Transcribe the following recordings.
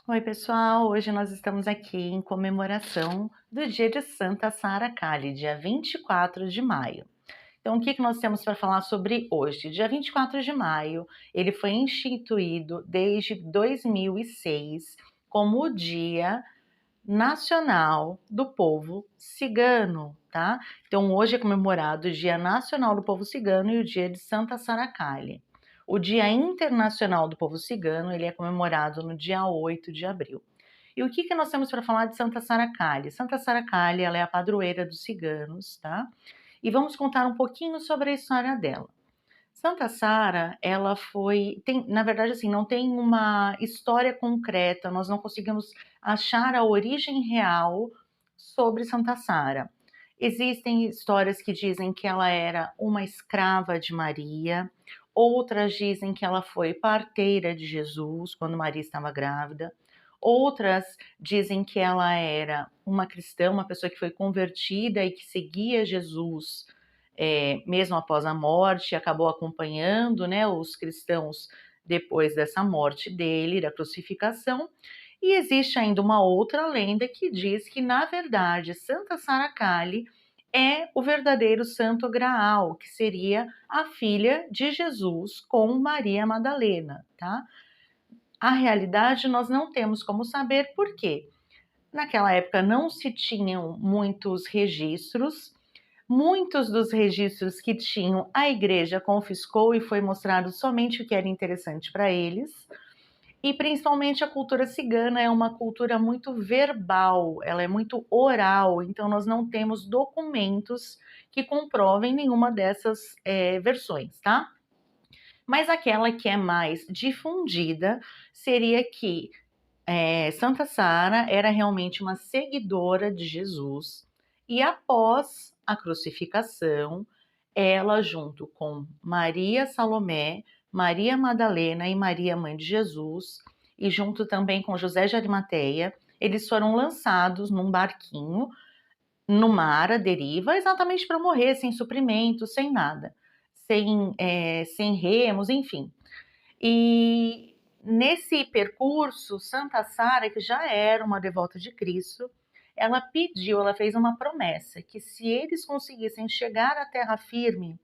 Oi, pessoal! Hoje nós estamos aqui em comemoração do dia de Santa Sara Kali, dia 24 de maio. Então, o que nós temos para falar sobre hoje? Dia 24 de maio, ele foi instituído desde 2006 como o Dia Nacional do Povo Cigano, tá? Então, hoje é comemorado o Dia Nacional do Povo Cigano e o Dia de Santa Sara Kali. O Dia Internacional do Povo Cigano, ele é comemorado no dia 8 de abril. E o que nós temos para falar de Santa Sara Kali? Santa Sara Kali, ela é a padroeira dos ciganos, tá? E vamos contar um pouquinho sobre a história dela. Santa Sara, ela na verdade, assim, não tem uma história concreta, nós não conseguimos achar a origem real sobre Santa Sara. Existem histórias que dizem que ela era uma escrava de Maria, outras dizem que ela foi parteira de Jesus quando Maria estava grávida, outras dizem que ela era uma cristã, uma pessoa que foi convertida e que seguia Jesus mesmo após a morte, acabou acompanhando, né, os cristãos depois dessa morte dele, da crucificação. E existe ainda uma outra lenda que diz que, na verdade, Santa Sara Kali é o verdadeiro Santo Graal, que seria a filha de Jesus com Maria Madalena, tá? A realidade nós não temos como saber por quê. Naquela época não se tinham muitos registros. Muitos dos registros que tinham, a igreja confiscou e foi mostrado somente o que era interessante para eles. E principalmente a cultura cigana é uma cultura muito verbal, ela é muito oral, então nós não temos documentos que comprovem nenhuma dessas versões, tá? Mas aquela que é mais difundida seria que Santa Sara era realmente uma seguidora de Jesus e após a crucificação, ela junto com Maria Salomé, Maria Madalena e Maria Mãe de Jesus, e junto também com José de Arimateia, eles foram lançados num barquinho no mar à deriva, exatamente para morrer sem suprimento, sem nada, sem remos, enfim. E nesse percurso, Santa Sara, que já era uma devota de Cristo, ela fez uma promessa que se eles conseguissem chegar à terra firme,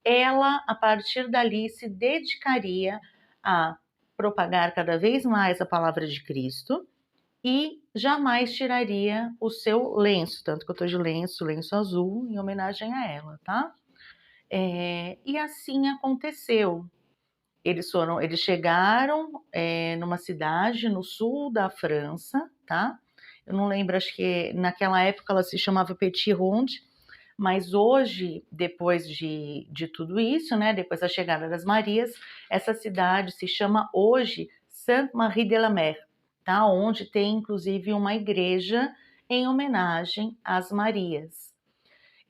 ela, a partir dali, se dedicaria a propagar cada vez mais a palavra de Cristo e jamais tiraria o seu lenço, tanto que eu estou de lenço, lenço azul, em homenagem a ela, tá? E assim aconteceu. Eles chegaram numa cidade no sul da França, tá? Eu não lembro, acho que naquela época ela se chamava Petit Ronde, mas hoje, depois de tudo isso, né, depois da chegada das Marias, essa cidade se chama hoje Sainte-Marie-de-la-Mer, tá? Onde tem inclusive uma igreja em homenagem às Marias.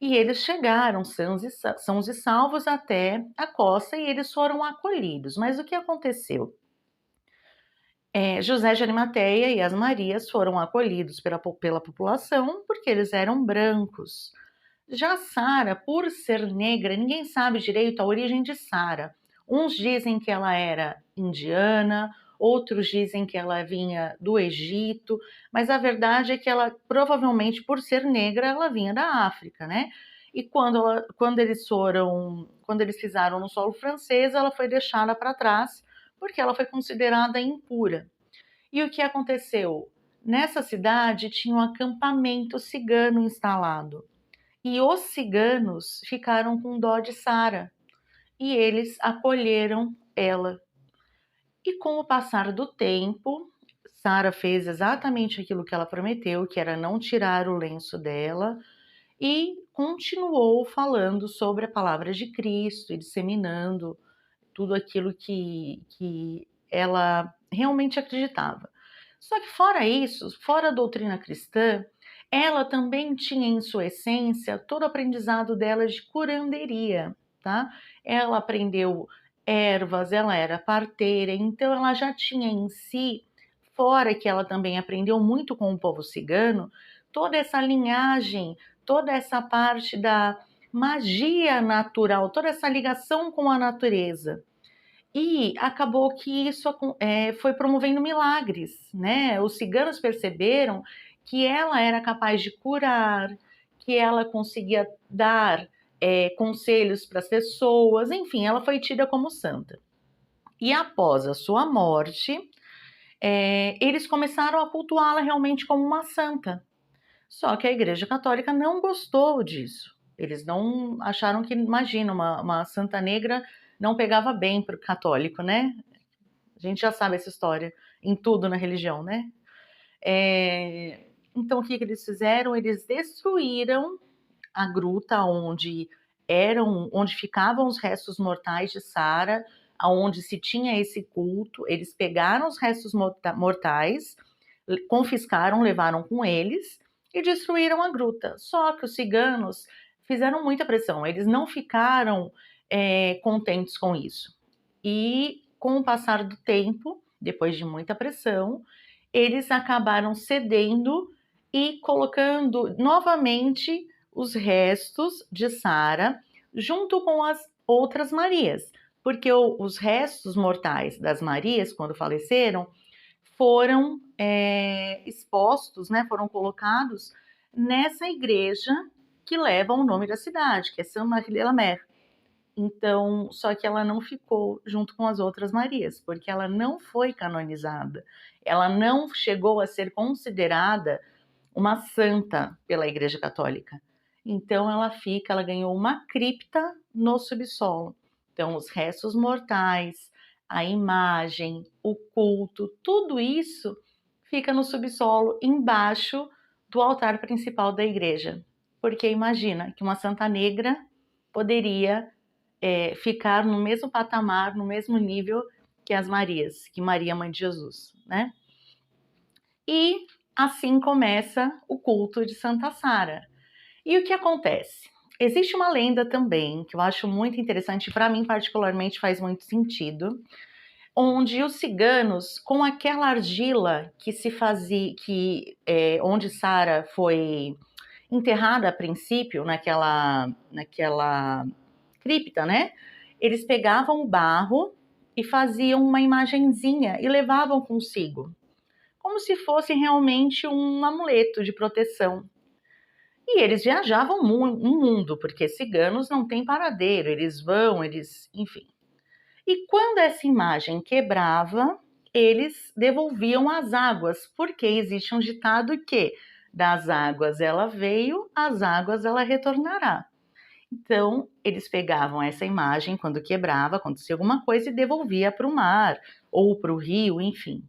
E eles chegaram sãos e salvos até a costa e eles foram acolhidos. Mas o que aconteceu? José de Arimateia e as Marias foram acolhidos pela população porque eles eram brancos. Já Sara, por ser negra, ninguém sabe direito a origem de Sara. Uns dizem que ela era indiana, outros dizem que ela vinha do Egito, mas a verdade é que ela, provavelmente por ser negra, ela vinha da África, né? E quando eles pisaram no solo francês, ela foi deixada para trás porque ela foi considerada impura. E o que aconteceu? Nessa cidade tinha um acampamento cigano instalado. E os ciganos ficaram com dó de Sara e eles acolheram ela. E com o passar do tempo, Sara fez exatamente aquilo que ela prometeu, que era não tirar o lenço dela, e continuou falando sobre a palavra de Cristo e disseminando tudo aquilo que ela realmente acreditava. Só que fora isso, fora a doutrina cristã, ela também tinha em sua essência todo o aprendizado dela de curanderia, tá? Ela aprendeu ervas, ela era parteira, então ela já tinha em si, fora que ela também aprendeu muito com o povo cigano, toda essa linhagem, toda essa parte da magia natural, toda essa ligação com a natureza. E acabou que isso foi promovendo milagres, né? Os ciganos perceberam que ela era capaz de curar, que ela conseguia dar conselhos para as pessoas, enfim, ela foi tida como santa. E após a sua morte, eles começaram a cultuá-la realmente como uma santa. Só que a Igreja Católica não gostou disso. Eles não acharam que, imagina, uma santa negra não pegava bem para o católico, né? A gente já sabe essa história em tudo na religião, né? Então, o que eles fizeram? Eles destruíram a gruta onde ficavam os restos mortais de Sara, aonde se tinha esse culto. Eles pegaram os restos mortais, confiscaram, levaram com eles e destruíram a gruta. Só que os ciganos fizeram muita pressão. Eles não ficaram contentes com isso. E com o passar do tempo, depois de muita pressão, eles acabaram cedendo e colocando novamente os restos de Sara junto com as outras Marias, porque os restos mortais das Marias, quando faleceram, foram expostos, né, foram colocados nessa igreja que leva o nome da cidade, que é Saint-Marie-de-la-Mer. Então, só que ela não ficou junto com as outras Marias, porque ela não foi canonizada. Ela não chegou a ser considerada uma santa pela Igreja Católica. Então ela ganhou uma cripta no subsolo. Então os restos mortais, a imagem, o culto, tudo isso fica no subsolo embaixo do altar principal da igreja. Porque imagina que uma santa negra poderia ficar no mesmo patamar, no mesmo nível que as Marias, que Maria, mãe de Jesus, né? E assim começa o culto de Santa Sara. E o que acontece? Existe uma lenda também que eu acho muito interessante, para mim particularmente faz muito sentido, onde os ciganos, com aquela argila que se fazia, onde Sara foi enterrada a princípio, naquela cripta, né? Eles pegavam o barro e faziam uma imagenzinha e levavam consigo, como se fosse realmente um amuleto de proteção. E eles viajavam um mundo, porque ciganos não têm paradeiro, enfim. E quando essa imagem quebrava, eles devolviam as águas, porque existe um ditado que das águas ela veio, às águas ela retornará. Então, eles pegavam essa imagem quando quebrava, acontecia alguma coisa e devolvia para o mar ou para o rio, enfim.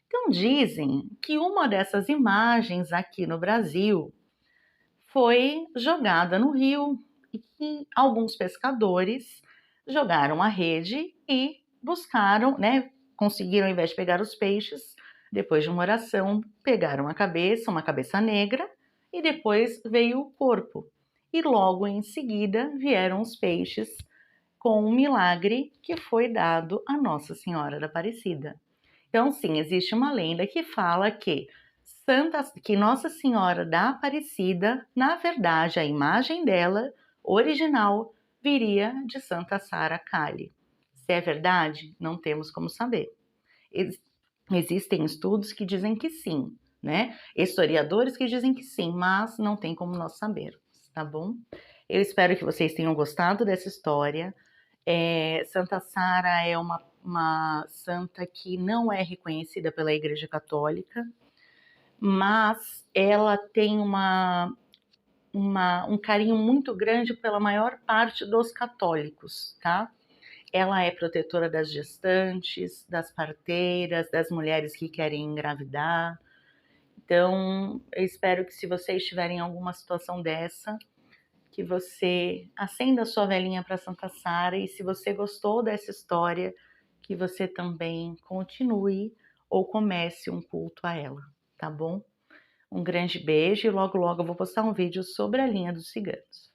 Então, dizem que uma dessas imagens aqui no Brasil foi jogada no rio e que alguns pescadores jogaram a rede e buscaram, né? Conseguiram, ao invés de pegar os peixes, depois de uma oração, pegaram uma cabeça negra, e depois veio o corpo. E logo em seguida vieram os peixes com um milagre que foi dado a Nossa Senhora da Aparecida. Então, sim, existe uma lenda que fala que Nossa Senhora da Aparecida, na verdade, a imagem dela, original, viria de Santa Sara Cali. Se é verdade, não temos como saber. Existem estudos que dizem que sim, né? Historiadores que dizem que sim, mas não tem como nós sabermos, tá bom? Eu espero que vocês tenham gostado dessa história. Santa Sara é uma santa que não é reconhecida pela Igreja Católica, mas ela tem um carinho muito grande pela maior parte dos católicos, tá? Ela é protetora das gestantes, das parteiras, das mulheres que querem engravidar. Então, eu espero que se você estiver em alguma situação dessa, que você acenda a sua velhinha para Santa Sara, e se você gostou dessa história, que você também continue ou comece um culto a ela, tá bom? Um grande beijo e logo logo eu vou postar um vídeo sobre a linha dos ciganos.